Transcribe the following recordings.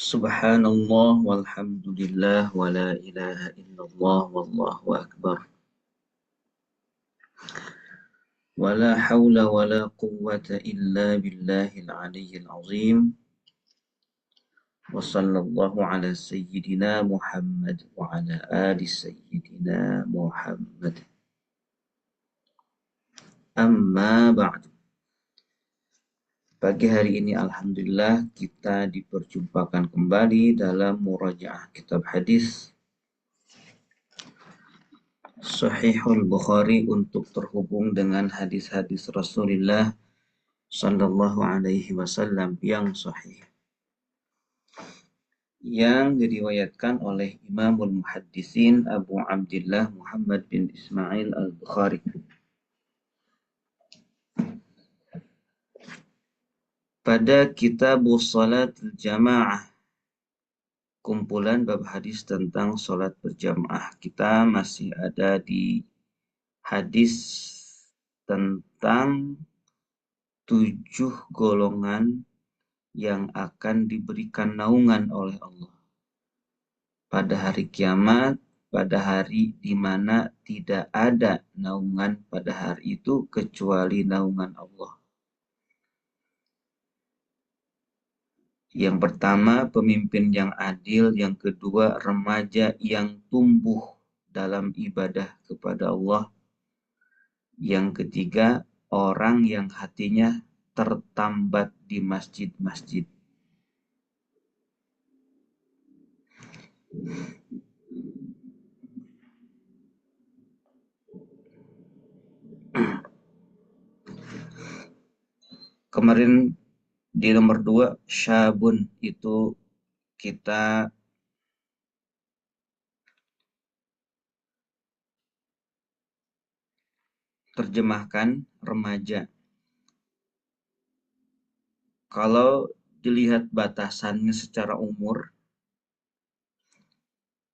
Subhanallah walhamdulillah wa la ilaha illallah wallahu akbar. Wa la hawla wa la quwwata illa billahil aliyyil azim. Wa sallallahu ala sayyidina Muhammad wa ala ali sayyidina Muhammad. Amma ba'du. Pagi hari ini alhamdulillah kita diperjumpakan kembali dalam murajaah kitab hadis Sahihul Bukhari untuk terhubung dengan hadis-hadis Rasulullah Sallallahu Alaihi Wasallam yang sahih, yang diriwayatkan oleh Imamul Muhaddisin Abu Abdillah Muhammad bin Ismail Al-Bukhari. Pada Kitabus Salat Jamaah, kumpulan bab hadis tentang salat berjamaah, kita masih ada di hadis tentang 7 golongan yang akan diberikan naungan oleh Allah pada hari kiamat, pada hari di mana tidak ada naungan pada hari itu kecuali naungan Allah. Yang pertama, pemimpin yang adil. Yang kedua, remaja yang tumbuh dalam ibadah kepada Allah. Yang ketiga, orang yang hatinya tertambat di masjid-masjid. Kemarin di nomor 2, syabun, itu kita terjemahkan remaja. Kalau dilihat batasannya secara umur,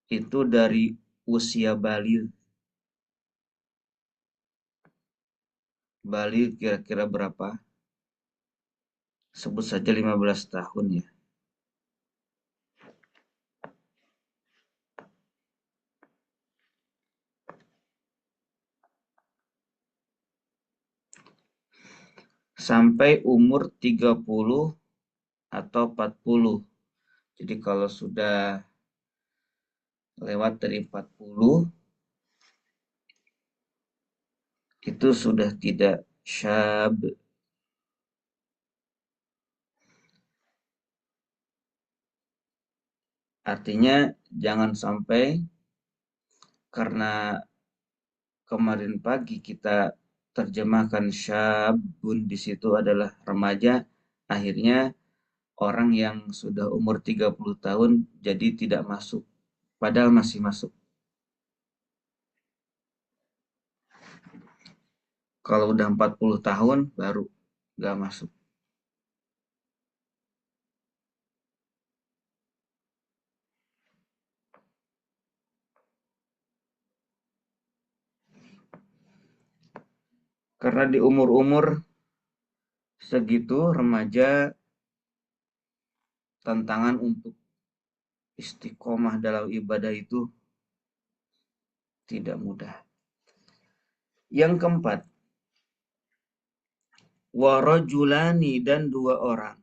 itu dari usia baligh. Baligh kira-kira berapa? Sebut saja 15 tahun ya. Sampai umur 30 atau 40. Jadi kalau sudah lewat dari 40, itu sudah tidak syab. Artinya jangan sampai karena kemarin pagi kita terjemahkan syabun, di situ adalah remaja, akhirnya orang yang sudah umur 30 tahun jadi tidak masuk, padahal masih masuk. Kalau udah 40 tahun baru nggak masuk. Karena di umur-umur segitu remaja, tantangan untuk istiqomah dalam ibadah itu tidak mudah. Yang keempat, warajulani, dan 2 orang.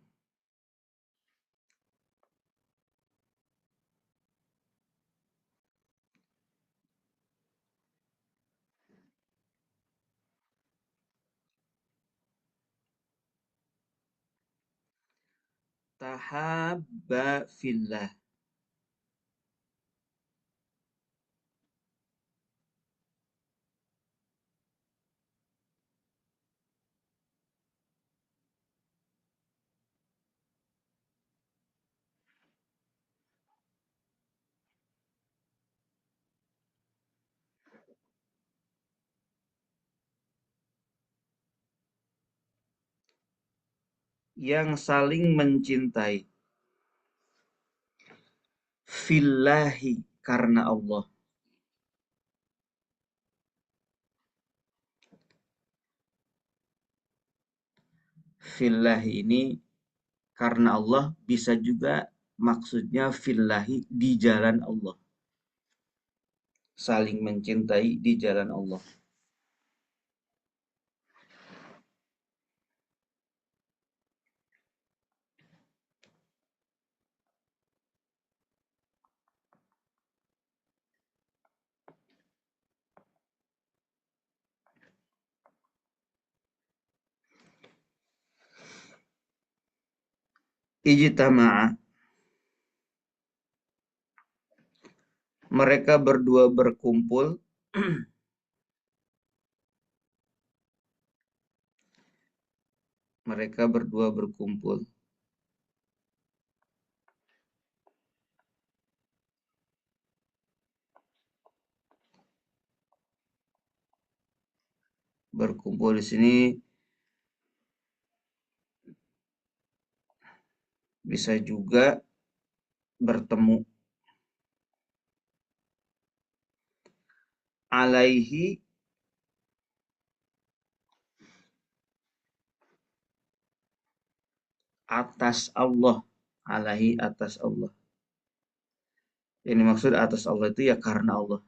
Tahabba fillah, yang saling mencintai. Fillahi, karena Allah. Fillahi ini karena Allah, bisa juga maksudnya fillahi, di jalan Allah. Saling mencintai di jalan Allah. Ijtama'a, mereka berdua berkumpul. Mereka berdua berkumpul. Berkumpul di sini bisa juga bertemu. Alaihi, atas Allah. Alaihi, atas Allah. Ini maksud atas Allah itu ya karena Allah.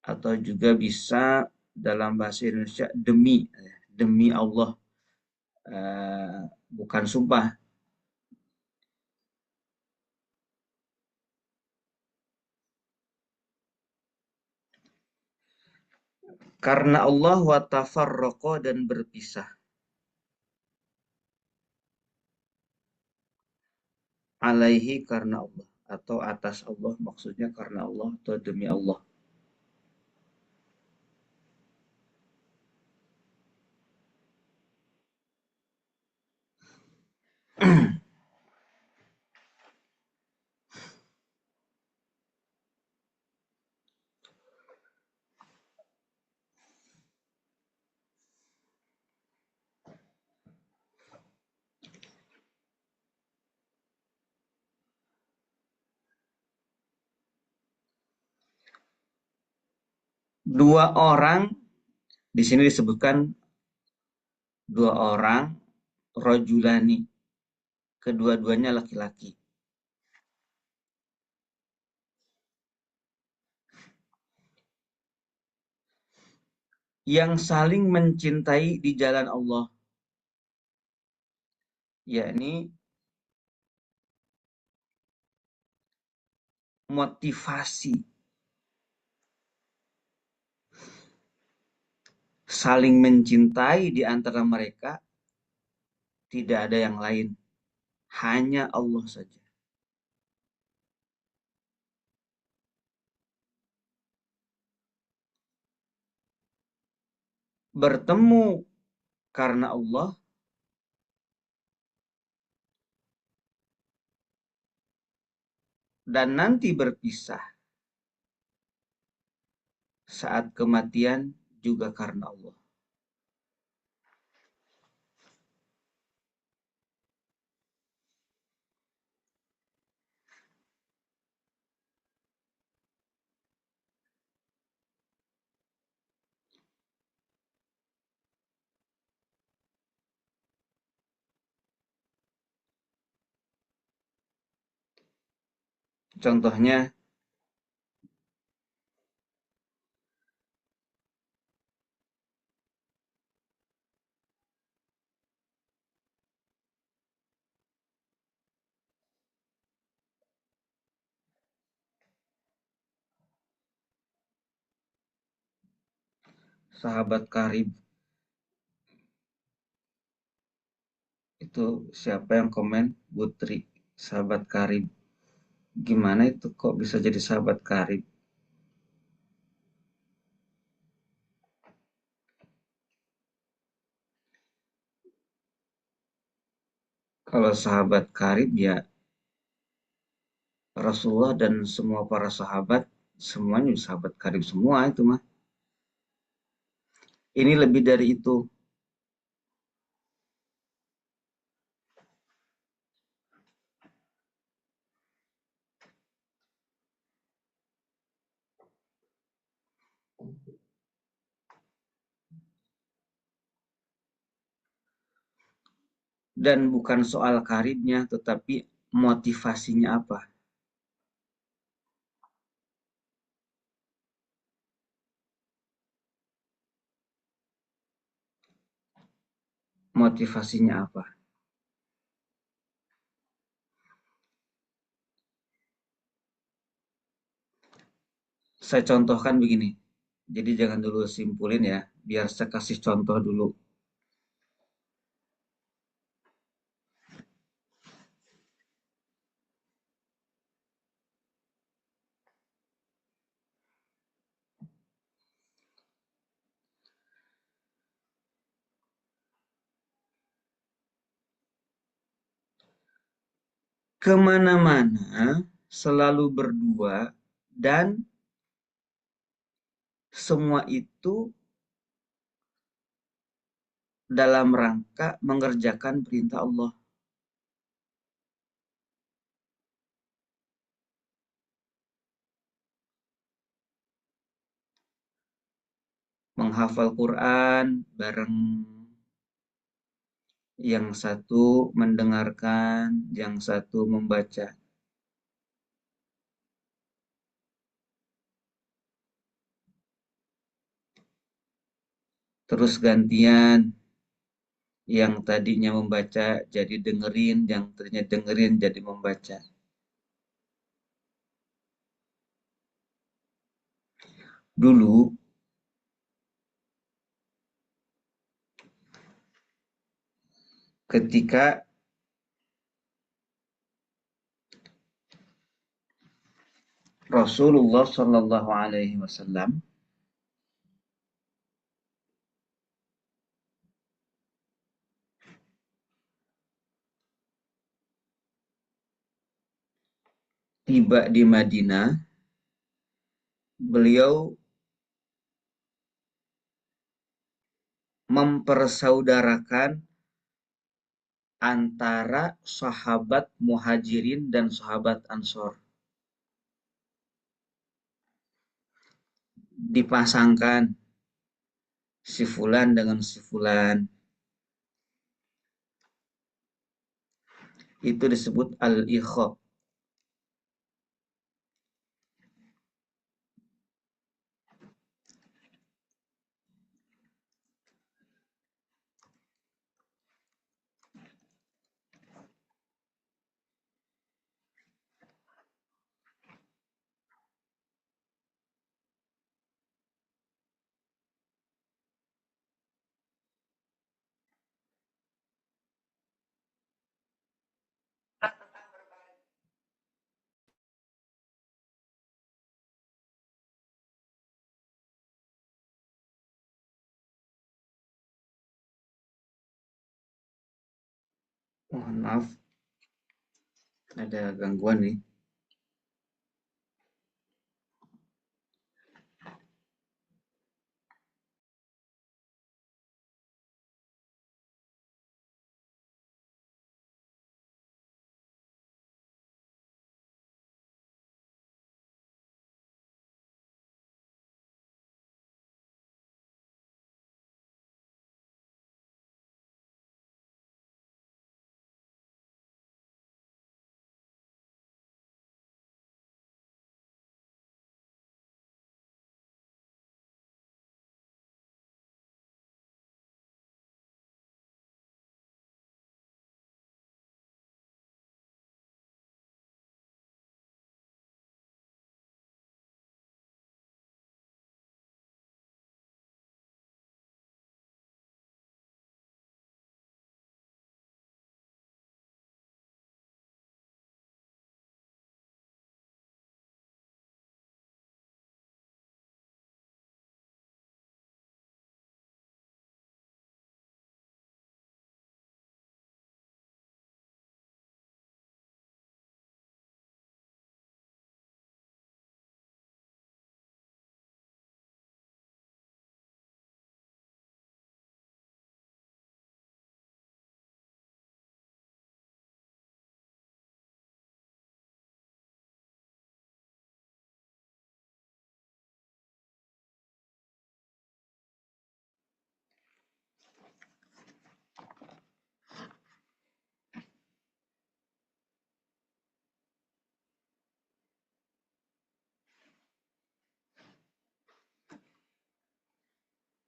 Atau juga bisa dalam bahasa Indonesia demi Allah. Bukan sumpah. Karena Allah wa tafarraqa, dan berpisah. Alaihi, karena Allah, atau atas Allah, maksudnya karena Allah atau demi Allah. Dua orang, di sini disebutkan dua orang, rojulani, kedua-duanya laki-laki, yang saling mencintai di jalan Allah, yakni motivasi saling mencintai di antara mereka tidak ada yang lain, hanya Allah saja. Bertemu karena Allah, dan nanti berpisah saat kematian juga karena Allah. Contohnya, sahabat karib. Itu siapa yang komen? Putri, sahabat karib. Gimana itu kok bisa jadi sahabat karib? Kalau sahabat karib ya Rasulullah dan semua para sahabat, semuanya sahabat karib semua itu mah. Ini lebih dari itu. Dan bukan soal karibnya, tetapi motivasinya apa. Motivasinya apa. Saya contohkan begini. Jadi jangan dulu simpulin ya, biar saya kasih contoh dulu. Kemana-mana selalu berdua dan semua itu dalam rangka mengerjakan perintah Allah. Menghafal Quran bareng, yang satu mendengarkan, yang satu membaca. Terus gantian, yang tadinya membaca jadi dengerin, yang tadinya dengerin jadi membaca. Dulu ketika Rasulullah Shallallahu Alaihi Wasallam tiba di Madinah, beliau mempersaudarakan antara sahabat muhajirin dan sahabat ansor. Dipasangkan si fulan dengan si fulan. Itu disebut al-ikha. Mohon maaf, ada gangguan nih.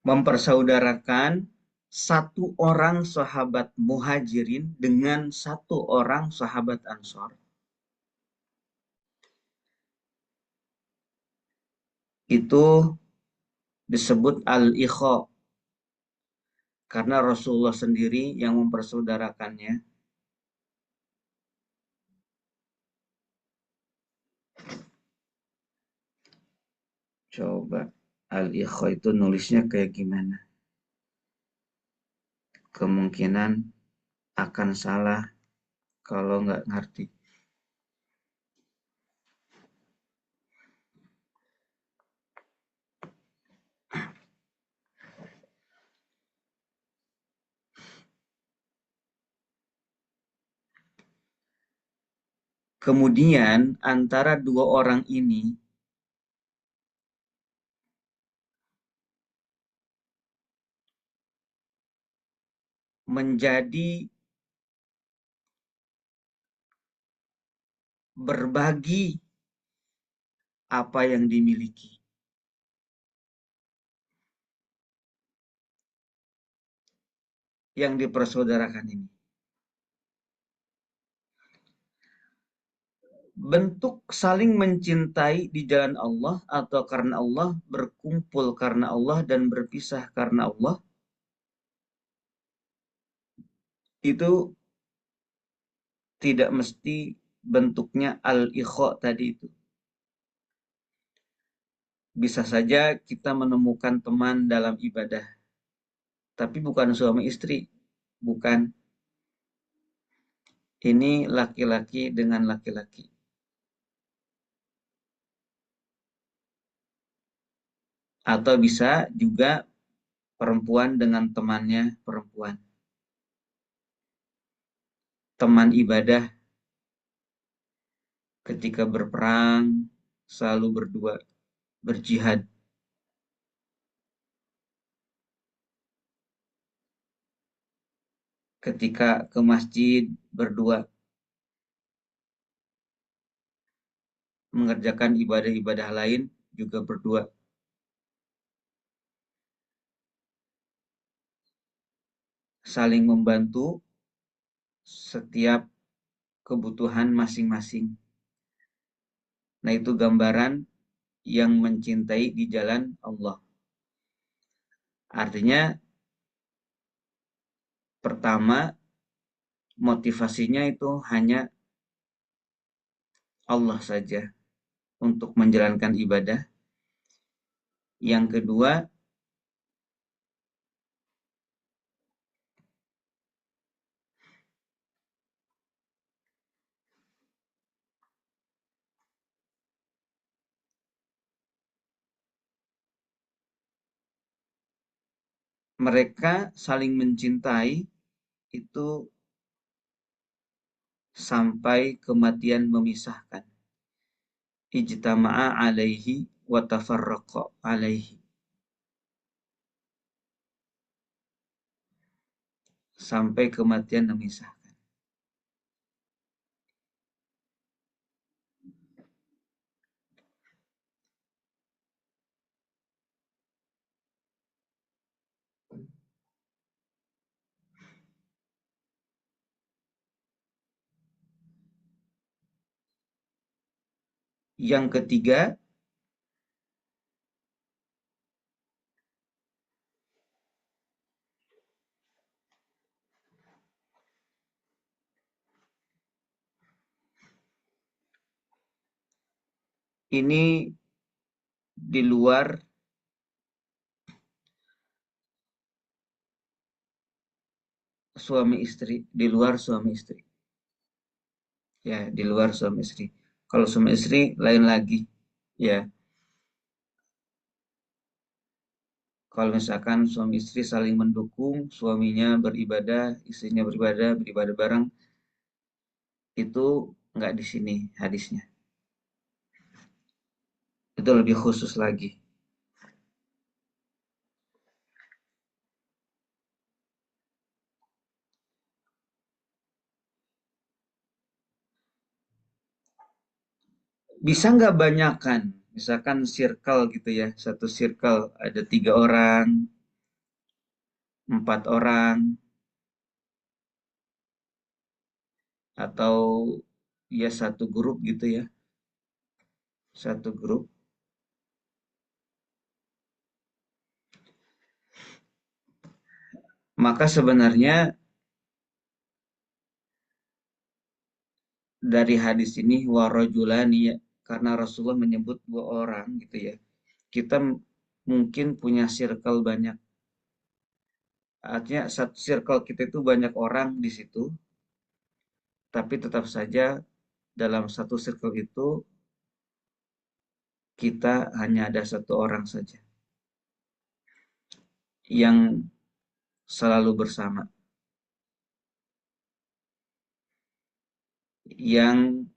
mempersaudarakan satu orang sahabat muhajirin dengan satu orang sahabat ansor. Itu disebut al-ikha, karena Rasulullah sendiri yang mempersaudarakannya. Coba al-ikha itu nulisnya kayak gimana? Kemungkinan akan salah kalau nggak ngerti. Kemudian antara dua orang ini menjadi berbagi apa yang dimiliki. Yang dipersaudarakan ini. Bentuk saling mencintai di jalan Allah atau karena Allah, berkumpul karena Allah dan berpisah karena Allah, itu tidak mesti bentuknya al-ikha tadi itu. Bisa saja kita menemukan teman dalam ibadah, tapi bukan suami istri, bukan. Ini laki-laki dengan laki-laki. Atau bisa juga perempuan dengan temannya perempuan. Teman ibadah ketika berperang selalu berdua, berjihad. Ketika ke masjid berdua, mengerjakan ibadah-ibadah lain juga berdua. Saling membantu setiap kebutuhan masing-masing. Nah, itu gambaran yang mencintai di jalan Allah. Artinya, pertama, motivasinya itu hanya Allah saja untuk menjalankan ibadah. Yang kedua, mereka saling mencintai itu sampai kematian memisahkan. Ijtama'a alaihi wa tafarraqa alaihi. Sampai kematian memisahkan. Yang ketiga, ini di luar suami istri, di luar suami istri. Ya, di luar suami istri. Kalau suami istri lain lagi. Ya, kalau misalkan suami istri saling mendukung, suaminya beribadah, istrinya beribadah, beribadah bareng, itu nggak di sini hadisnya. Itu lebih khusus lagi. Bisa nggak banyakan? Misalkan circle gitu ya, satu circle ada 3 orang, 4 orang, atau ya satu grup gitu ya, satu grup. Maka sebenarnya dari hadis ini warajulani ya, karena Rasulullah menyebut 2 orang gitu ya. Kita mungkin punya circle banyak. Artinya satu circle kita itu banyak orang di situ, tapi tetap saja dalam satu circle itu kita hanya ada satu orang saja yang selalu bersama, yang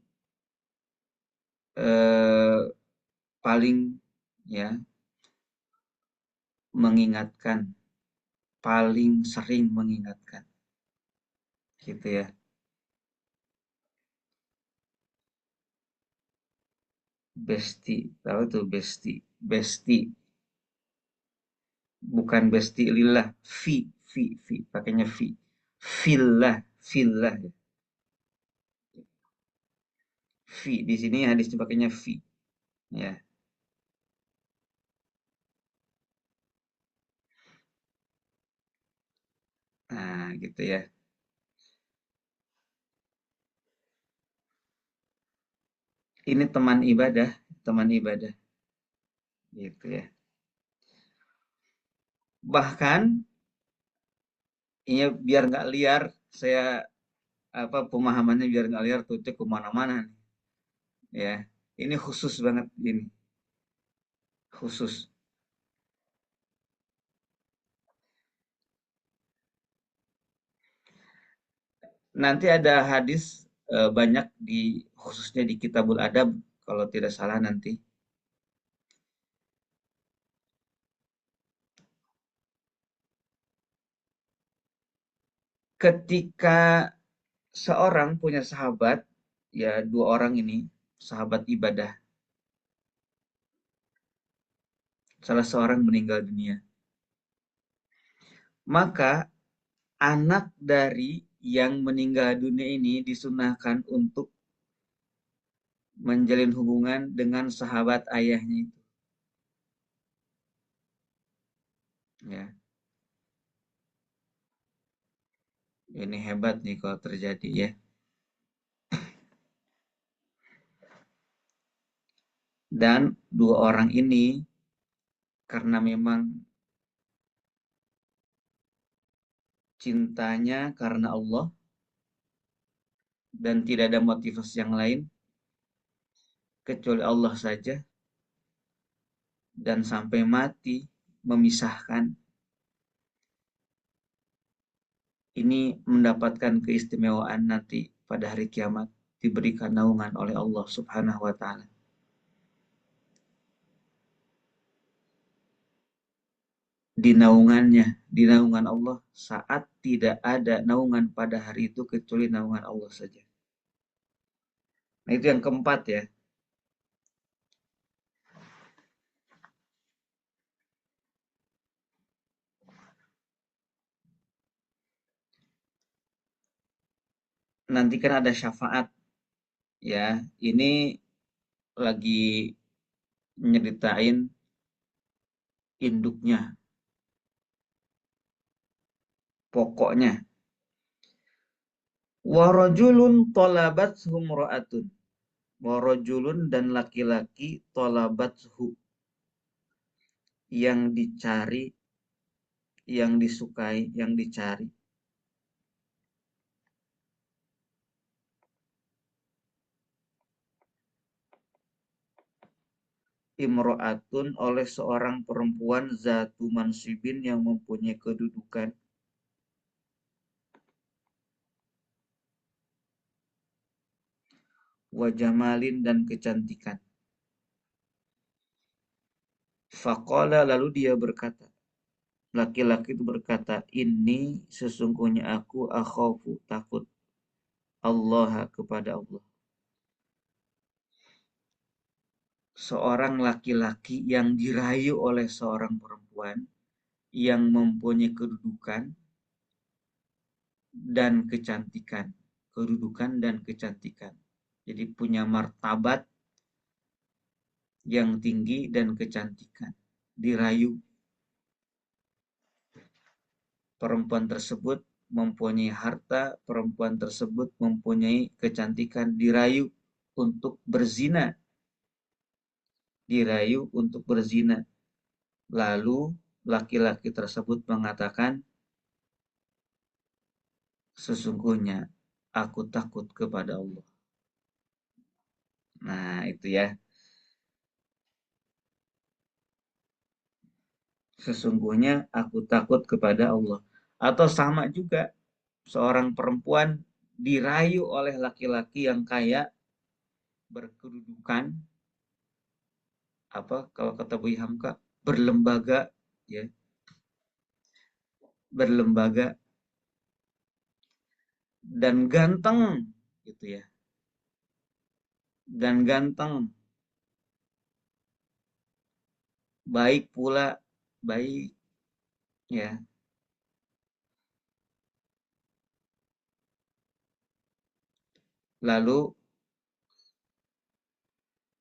eh, paling ya mengingatkan, paling sering mengingatkan, gitu ya. Besti, tahu tuh besti, besti, bukan besti lillah, fi, pakainya fi, fillah, fillah, ya. Fi di sini hadisnya pakainya fi, ya. Nah, gitu ya. Ini teman ibadah, gitu ya. Bahkan, ini biar nggak liar, saya apa pemahamannya biar nggak liar tuh kemana-mana nih, ya. Ini khusus banget ini, khusus. Nanti ada hadis banyak di khususnya di Kitabul Adab kalau tidak salah nanti. Ketika seorang punya sahabat, ya 2 orang ini sahabat ibadah, salah seorang meninggal dunia, maka anak dari yang meninggal dunia ini disunahkan untuk menjalin hubungan dengan sahabat ayahnya itu. Ya, ini hebat nih kalau terjadi ya. Dan 2 orang ini karena memang cintanya karena Allah dan tidak ada motivasi yang lain kecuali Allah saja, dan sampai mati memisahkan, ini mendapatkan keistimewaan nanti pada hari kiamat, diberikan naungan oleh Allah Subhanahu wa taala. Di naungan Allah saat tidak ada naungan pada hari itu kecuali naungan Allah saja. Nah, itu yang keempat ya. Nanti kan ada syafaat ya. Ini lagi nyeritain induknya, pokoknya. Warajulun tolabathu mra'atun. Warajulun dan laki-laki tolabathu, yang dicari, yang disukai, yang dicari. Imro'atun, oleh seorang perempuan, zatu mansibin, yang mempunyai kedudukan, wajah malin, dan kecantikan. Faqala, lalu dia berkata, laki-laki itu berkata, ini sesungguhnya aku akhafu, takut, Allah, kepada Allah. Seorang laki-laki yang dirayu oleh seorang perempuan yang mempunyai kedudukan dan kecantikan. Kedudukan dan kecantikan. Jadi punya martabat yang tinggi dan kecantikan. Dirayu. Perempuan tersebut mempunyai harta, perempuan tersebut mempunyai kecantikan, dirayu untuk berzina. Dirayu untuk berzina. Lalu laki-laki tersebut mengatakan, sesungguhnya aku takut kepada Allah. Nah, itu ya. Sesungguhnya aku takut kepada Allah. Atau sama juga, seorang perempuan dirayu oleh laki-laki yang kaya, berkedudukan, apa kalau kata Bu Hamka, berlembaga, ya, berlembaga dan ganteng, gitu ya, dan ganteng, baik pula, baik, ya. Lalu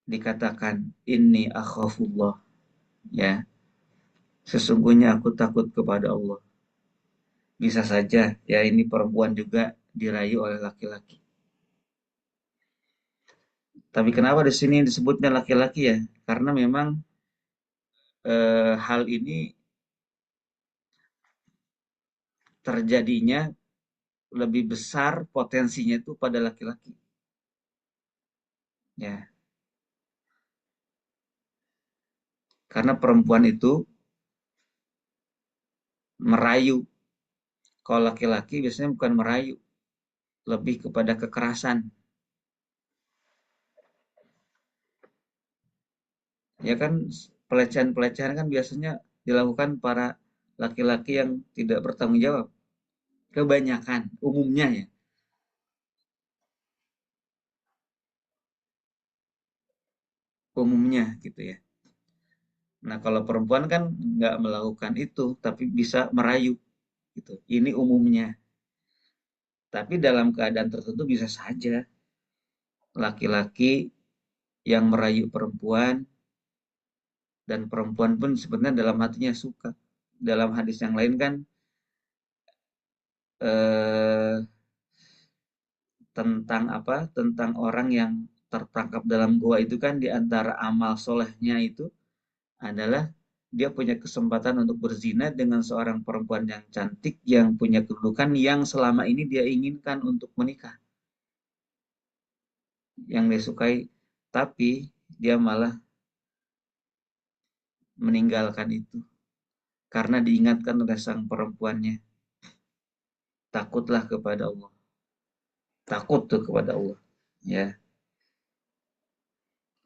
dikatakan inni akhafullah, ya, sesungguhnya aku takut kepada Allah. Bisa saja ya ini perempuan juga dirayu oleh laki-laki. Tapi kenapa di sini disebutnya laki-laki ya? Karena memang hal ini terjadinya lebih besar potensinya itu pada laki-laki. Ya, karena perempuan itu merayu. Kalau laki-laki biasanya bukan merayu, lebih kepada kekerasan. Ya kan, pelecehan-pelecehan kan biasanya dilakukan para laki-laki yang tidak bertanggung jawab. Kebanyakan, umumnya ya. Umumnya gitu ya. Nah, kalau perempuan kan nggak melakukan itu, tapi bisa merayu gitu. Ini umumnya. Tapi dalam keadaan tertentu bisa saja laki-laki yang merayu perempuan dan perempuan pun sebenarnya dalam hatinya suka. Dalam hadis yang lain kan eh, tentang apa? Tentang orang yang terperangkap dalam gua itu kan di antara amal solehnya itu adalah dia punya kesempatan untuk berzina dengan seorang perempuan yang cantik, yang punya kedudukan, yang selama ini dia inginkan untuk menikah, yang dia sukai, tapi dia malah meninggalkan itu karena diingatkan oleh sang perempuannya. Takutlah kepada Allah. Takut tuh kepada Allah. Ya,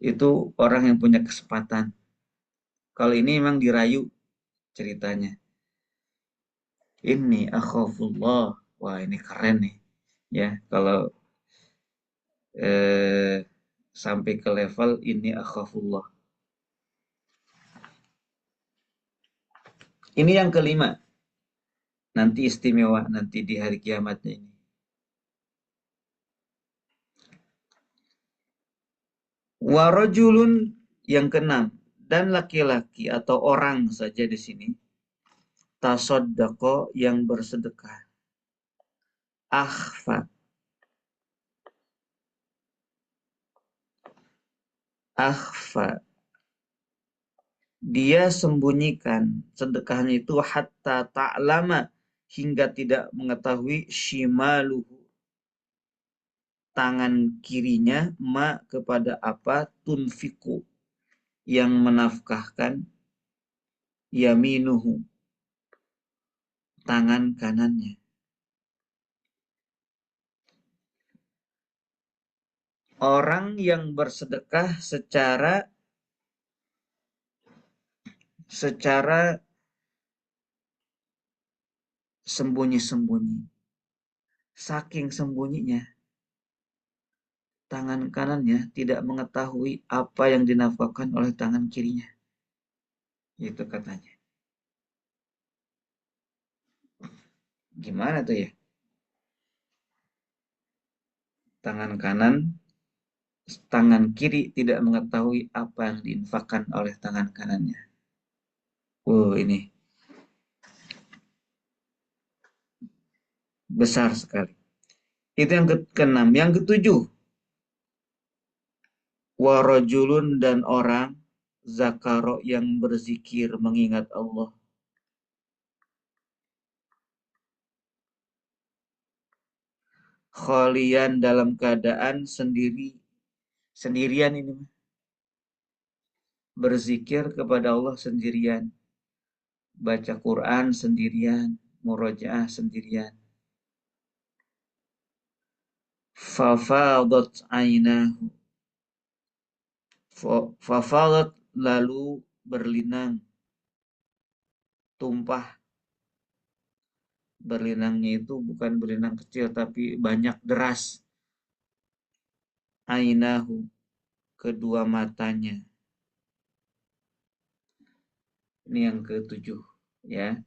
itu orang yang punya kesempatan. Kalau ini memang dirayu ceritanya. Ini akhafullah. Wah, ini keren nih. Ya, kalau eh, sampai ke level ini akhafullah. Ini yang kelima. Nanti istimewa nanti di hari kiamatnya ini. Warajulun yang keenam, dan laki-laki atau orang saja di sini tasoddaqo yang bersedekah. Akhfa. Akhfa. Dia sembunyikan sedekahnya itu hatta ta'lama, hingga tidak mengetahui shimaluhu, tangan kirinya, ma kepada apa, tunfiku, yang menafkahkan, yaminuhu, tangan kanannya. Orang yang bersedekah secara sembunyi-sembunyi. Saking sembunyinya, tangan kanannya tidak mengetahui apa yang dinafkahkan oleh tangan kirinya. Itu katanya. Gimana tuh ya? Tangan kanan, tangan kiri tidak mengetahui apa yang diinfakkan oleh tangan kanannya. Ini besar sekali. Itu yang keenam. Yang ketujuh, warajulun dan orang zakaro yang berzikir mengingat Allah. Kholian dalam keadaan sendirian ini, berzikir kepada Allah sendirian, baca Quran sendirian, murojaah sendirian. Fafadat ainahu, fafadat lalu berlinang, tumpah. Berlinangnya itu bukan berlinang kecil tapi banyak, deras. Ainahu, kedua matanya. Ini yang ketujuh, ya.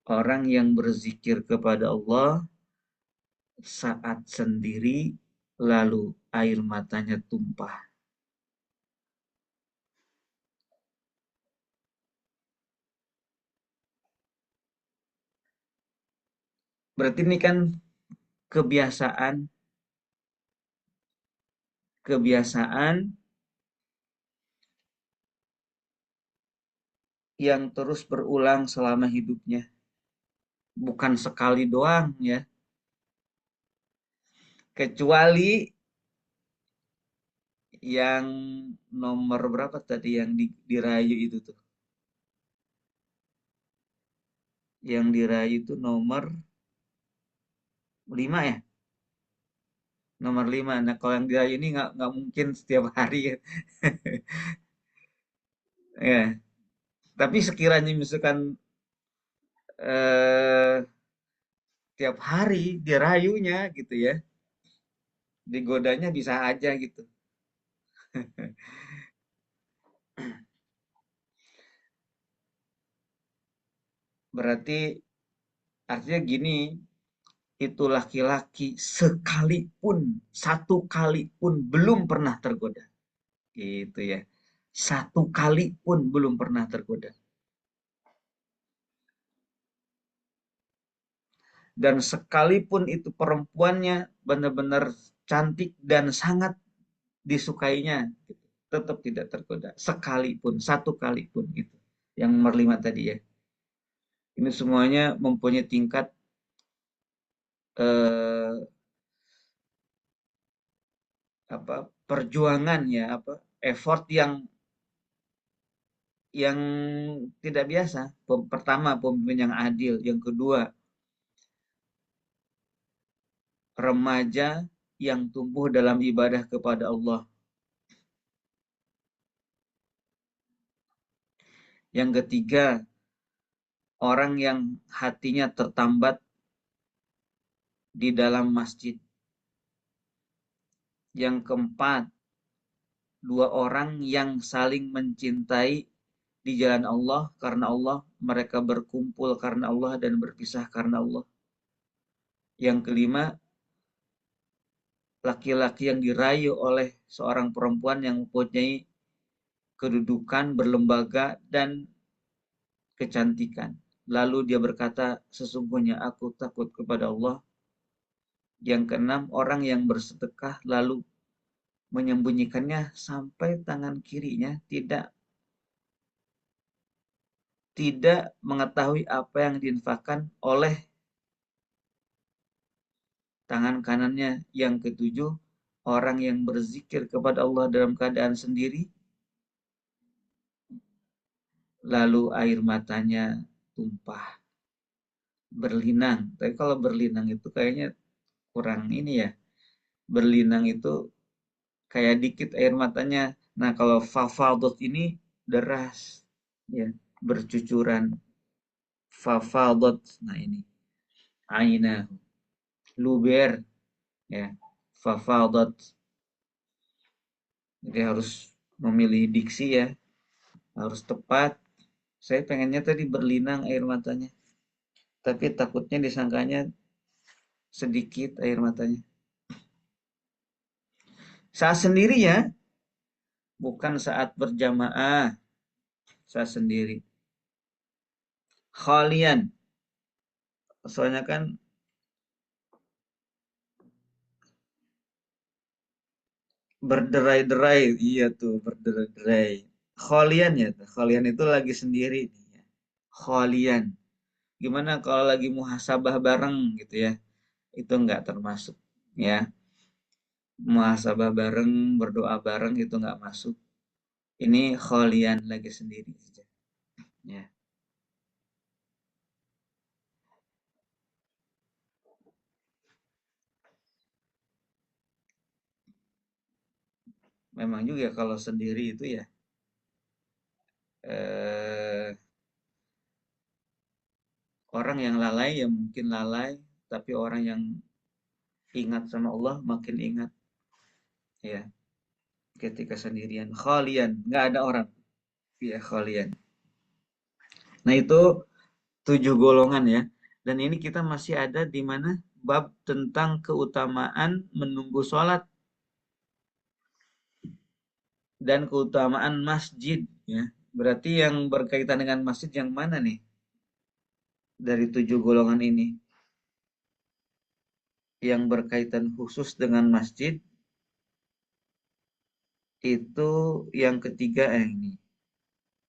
Orang yang berzikir kepada Allah saat sendiri lalu air matanya tumpah. Berarti ini kan kebiasaan kebiasaan yang terus berulang selama hidupnya. Bukan sekali doang ya. Kecuali yang nomor berapa tadi yang dirayu itu tuh. Yang dirayu itu nomor 5 ya. Nomor 5. Nah kalau yang dirayu ini nggak mungkin setiap hari ya. Ya. Tapi sekiranya misalkan eh, tiap hari dirayunya gitu ya. Digodanya bisa aja gitu. Berarti artinya gini, itu laki-laki sekalipun, satu kali pun belum pernah tergoda. Gitu ya. Satu kali pun belum pernah tergoda. Dan sekalipun itu perempuannya benar-benar cantik dan sangat disukainya, gitu, tetap tidak tergoda. Sekalipun, satu kali pun gitu. Yang nomor 5 tadi ya. Ini semuanya mempunyai tingkat eh, apa perjuangan ya, apa effort yang tidak biasa. Pertama, pemimpin yang adil. Yang kedua, remaja yang tumbuh dalam ibadah kepada Allah. Yang ketiga, orang yang hatinya tertambat di dalam masjid. Yang keempat, dua orang yang saling mencintai di jalan Allah karena Allah, mereka berkumpul karena Allah dan berpisah karena Allah. Yang kelima, laki-laki yang dirayu oleh seorang perempuan yang mempunyai kedudukan, berlembaga, dan kecantikan. Lalu dia berkata, sesungguhnya aku takut kepada Allah. Yang keenam, orang yang bersedekah lalu menyembunyikannya sampai tangan kirinya tidak tidak mengetahui apa yang diinfakkan oleh tangan kanannya. Yang ketujuh, orang yang berzikir kepada Allah dalam keadaan sendiri lalu air matanya tumpah, berlinang. Tapi kalau berlinang itu kayaknya kurang ini ya. Berlinang itu kayak dikit air matanya. Nah, kalau fafadot ini deras ya, bercucuran. Fafadot. Nah, ini aina, luber ya. Fafadot. Jadi harus memilih diksi ya, harus tepat. Saya pengennya tadi berlinang air matanya. tapi takutnya disangkanya sedikit air matanya. Saat sendiri ya, bukan saat berjamaah, saat sendiri. Khalian, soalnya kan berderai-derai, iya tuh berderai-derai. Khalian ya, khalian itu lagi sendiri. Khalian. Gimana kalau lagi muhasabah bareng gitu ya? Itu enggak termasuk ya. Muhasabah bareng, berdoa bareng itu enggak masuk. Ini khalian lagi sendiri saja. Ya, memang juga kalau sendiri itu ya eh, orang yang lalai ya mungkin lalai, tapi orang yang ingat sama Allah makin ingat ya ketika sendirian. Khalian, nggak ada orang. Ya khalian. Nah itu 7 golongan ya. Dan ini kita masih ada di mana bab tentang keutamaan menunggu sholat dan keutamaan masjid ya. Berarti yang berkaitan dengan masjid yang mana nih dari 7 golongan ini? Yang berkaitan khusus dengan masjid itu yang ketiga ini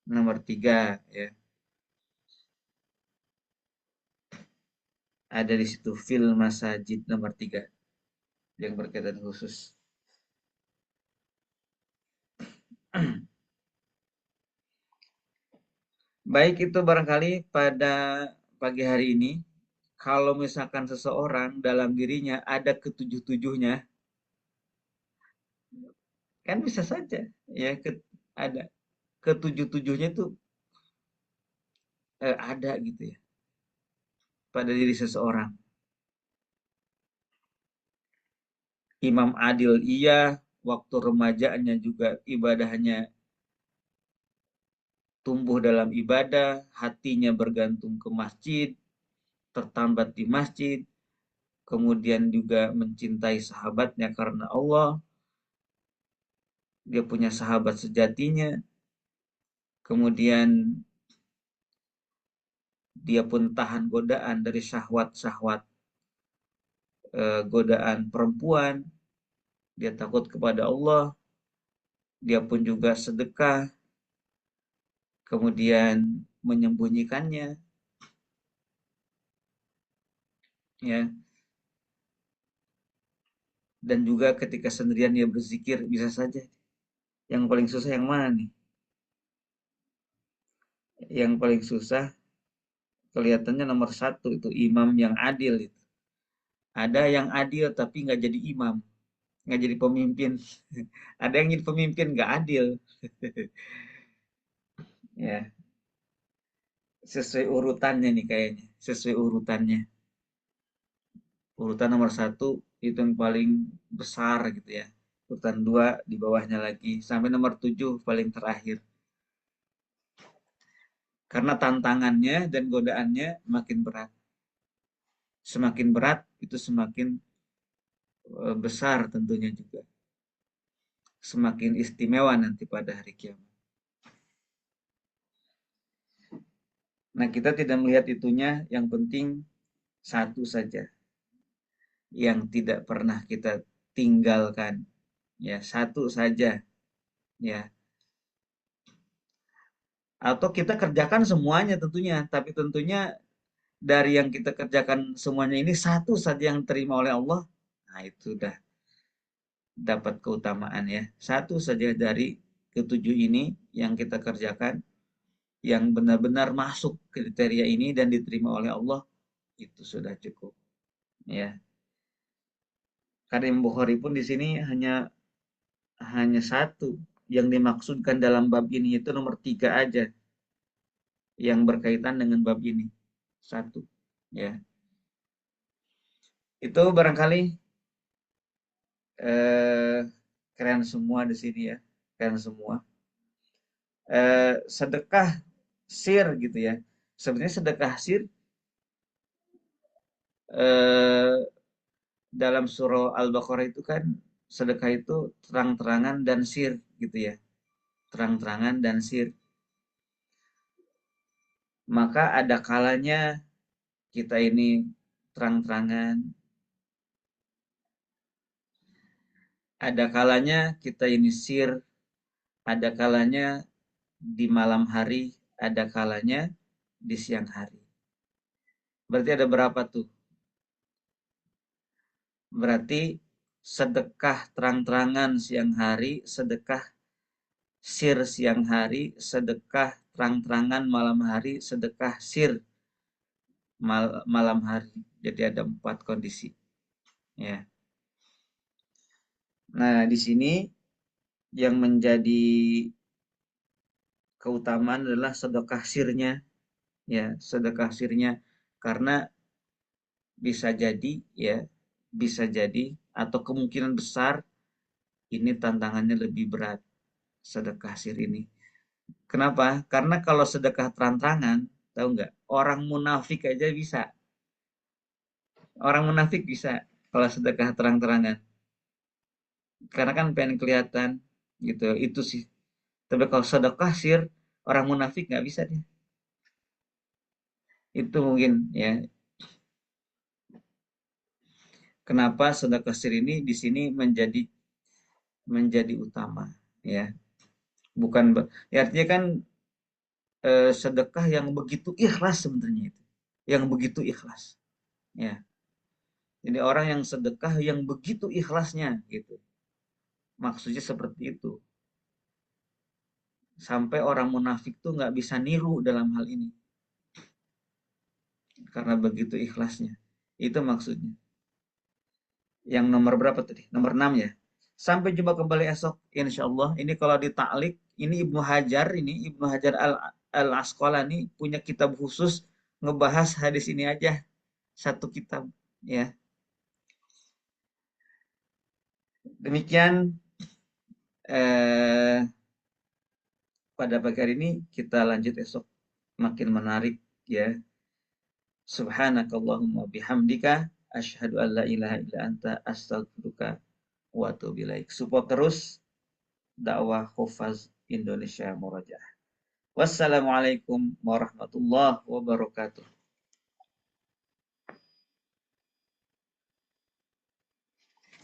nomor 3 ya. Ada di situ fil masajid nomor 3 yang berkaitan khusus. Baik itu barangkali pada pagi hari ini, kalau misalkan seseorang dalam dirinya ada ketujuh-tujuhnya, kan bisa saja ya ada ketujuh-tujuhnya itu ada gitu ya pada diri seseorang. Imam adil iya, waktu remajanya juga ibadahnya tumbuh dalam ibadah, hatinya bergantung ke masjid, tertambat di masjid, kemudian juga mencintai sahabatnya karena Allah, dia punya sahabat sejatinya, kemudian dia pun tahan godaan dari syahwat-syahwat godaan perempuan, dia takut kepada Allah, dia pun juga sedekah, kemudian menyembunyikannya, ya, dan juga ketika sendirian dia berzikir bisa saja. Yang paling susah yang mana nih? Yang paling susah kelihatannya nomor satu itu imam yang adil itu. Ada yang adil tapi nggak jadi imam, nggak jadi pemimpin. Ada yang jadi pemimpin nggak adil, ya sesuai urutannya nih kayaknya, sesuai urutannya. Urutan nomor satu itu yang paling besar gitu ya. Urutan dua di bawahnya lagi sampai nomor 7 paling terakhir. Karena tantangannya dan godaannya makin berat. Semakin berat itu semakin besar tentunya juga. Semakin istimewa nanti pada hari kiamat. Nah, kita tidak melihat itunya, yang penting satu saja yang tidak pernah kita tinggalkan. Ya, satu saja ya. Atau kita kerjakan semuanya tentunya, tapi tentunya dari yang kita kerjakan semuanya ini satu saja yang terima oleh Allah. Nah, itu udah dapat keutamaan ya. Satu saja dari ketujuh ini yang kita kerjakan yang benar-benar masuk kriteria ini dan diterima oleh Allah itu sudah cukup ya. Karena Imam Bukhari pun di sini hanya satu yang dimaksudkan dalam bab ini itu nomor 3 aja yang berkaitan dengan bab ini. Satu ya. Itu barangkali eh, keren semua di sini ya. Keren semua. Sedekah sir gitu ya. Sebenarnya sedekah sir eh, dalam surah Al-Baqarah itu kan sedekah itu terang-terangan dan sir gitu ya. Terang-terangan dan sir. Maka ada kalanya kita ini terang-terangan, ada kalanya kita ini sir, ada kalanya di malam hari, ada kalanya di siang hari. Berarti ada berapa tuh? Berarti sedekah terang-terangan siang hari, sedekah sir siang hari, sedekah terang-terangan malam hari, sedekah sir malam hari. Jadi ada 4 kondisi. Ya. Nah, di sini yang menjadi keutamaan adalah sedekah sirnya, ya, sedekah sirnya, karena bisa jadi, ya, bisa jadi atau kemungkinan besar ini tantangannya lebih berat sedekah sir ini. Kenapa? Karena kalau sedekah terang-terangan, tahu nggak? Orang munafik aja bisa. Orang munafik bisa kalau sedekah terang-terangan. Karena kan pengen kelihatan gitu. Itu sih. Tapi kalau sedekah sir, orang munafik nggak bisa dia. Itu mungkin ya. Kenapa sedekah sir ini di sini menjadi utama ya. Bukan ya artinya kan sedekah yang begitu ikhlas sebenarnya itu. Yang begitu ikhlas. Ya. Jadi orang yang sedekah yang begitu ikhlasnya gitu. Maksudnya seperti itu. Sampai orang munafik tuh nggak bisa niru dalam hal ini. Karena begitu ikhlasnya. Itu maksudnya. Yang nomor berapa tadi? Nomor 6 ya. Sampai jumpa kembali esok insya Allah. Ini kalau di ta'lik, ini Ibnu Hajar al-Asqalani punya kitab khusus ngebahas hadis ini aja. Satu kitab ya. Demikian eh, pada pagi hari ini, kita lanjut esok, makin menarik ya. Subhanakallahumma bihamdika asyhadu an la ilaha illa anta astaghfiruka wa atubu ilaik. Support terus dakwah Hufaz Indonesia Murojaah. Wassalamualaikum warahmatullahi wabarakatuh.